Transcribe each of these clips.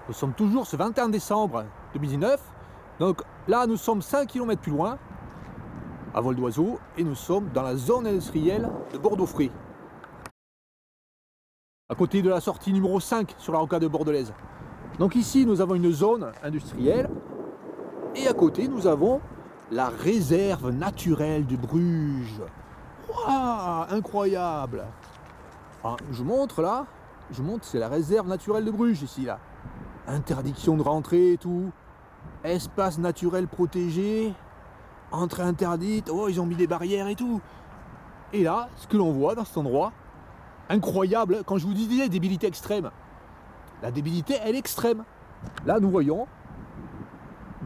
Nous sommes toujours ce 21 décembre 2019. Donc là, nous sommes 5 km plus loin, à vol d'oiseau, et nous sommes dans la zone industrielle de Bordeaux-Frais, à côté de la sortie numéro 5 sur la rocade bordelaise. Donc ici, nous avons une zone industrielle, et à côté, nous avons la réserve naturelle de Bruges. Waouh, incroyable! Alors, je montre là, c'est la réserve naturelle de Bruges ici là. Interdiction de rentrer et tout, espace naturel protégé, entrée interdite, oh ils ont mis des barrières et tout. Et là, ce que l'on voit dans cet endroit, incroyable, quand je vous disais débilité extrême, la débilité elle est extrême. Là nous voyons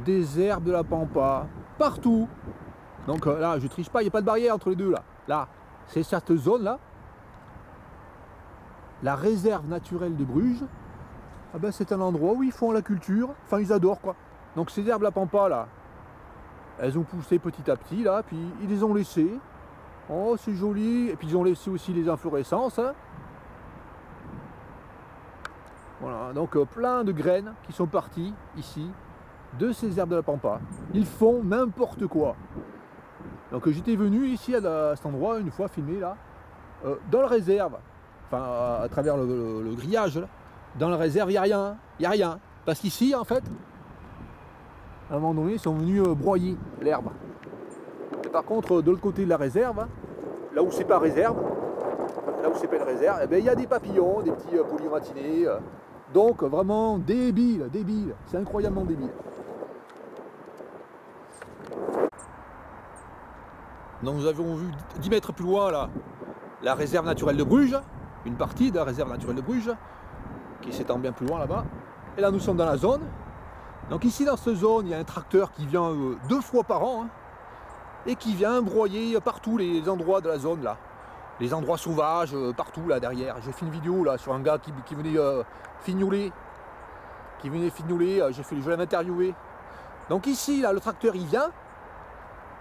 des herbes de la pampa, partout. Donc là je triche pas, il n'y a pas de barrière entre les deux là. Là, c'est cette zone là, la réserve naturelle de Bruges. Ah ben c'est un endroit où ils font la culture, enfin ils adorent quoi. Donc ces herbes la pampa là, elles ont poussé petit à petit là, puis ils les ont laissées. Oh c'est joli, et puis ils ont laissé aussi les inflorescences. Hein. Voilà, donc plein de graines qui sont parties ici de ces herbes de la pampa. Ils font n'importe quoi. Donc j'étais venu ici à cet endroit une fois filmé là, dans la réserve, enfin à travers le grillage là. Dans la réserve, il n'y a rien. Parce qu'ici, en fait, à un moment donné, ils sont venus broyer l'herbe. Et par contre, de l'autre côté de la réserve, là où c'est pas réserve, là où c'est pas une réserve, eh ben, il y a des papillons, des petits polyratinés. Donc vraiment débile. C'est incroyablement débile. Donc nous avons vu 10 mètres plus loin là, la réserve naturelle de Bruges, une partie de la réserve naturelle de Bruges, qui s'étend bien plus loin là-bas. Et là nous sommes dans la zone. Donc ici dans cette zone, il y a un tracteur qui vient 2 fois par an, hein, et qui vient broyer partout les endroits de la zone là. Les endroits sauvages, partout là derrière. J'ai fait une vidéo là sur un gars qui venait fignoler. Je vais l'interviewer. Donc ici là, le tracteur il vient,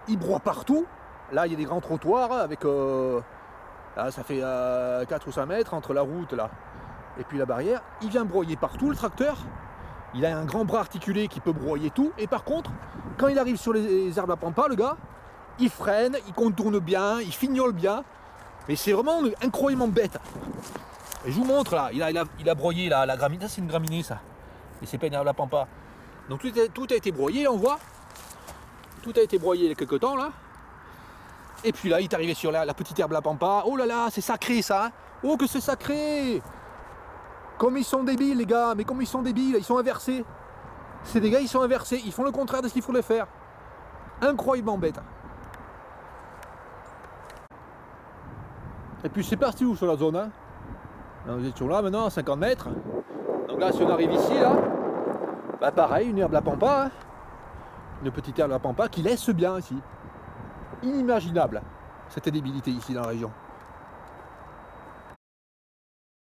il broie partout. Là il y a des grands trottoirs avec là, ça fait 4 ou 5 mètres entre la route là et puis la barrière. Il vient broyer partout le tracteur. Il a un grand bras articulé qui peut broyer tout. Et par contre, quand il arrive sur les herbes à pampa, le gars, il freine, il contourne bien, il fignole bien. Mais c'est vraiment incroyablement bête. Et je vous montre là, il a broyé la graminée. Ça c'est une graminée ça. Et c'est pas une herbe à pampa. Donc tout a été broyé, on voit. Tout a été broyé il y a quelques temps là. Et puis là, il est arrivé sur la petite herbe à pampa. Oh là là, c'est sacré ça. Hein. Oh que c'est sacré. Comme ils sont débiles les gars, mais comme ils sont débiles, ils sont inversés. C'est des gars, ils sont inversés, ils font le contraire de ce qu'il faut faire. Incroyablement bête. Et puis c'est parti où sur la zone hein. Nous étions là maintenant à 50 mètres. Donc là si on arrive ici là, bah pareil, une herbe à pampa. Hein. Une petite herbe à pampa qui laisse bien ici. Inimaginable cette débilité ici dans la région.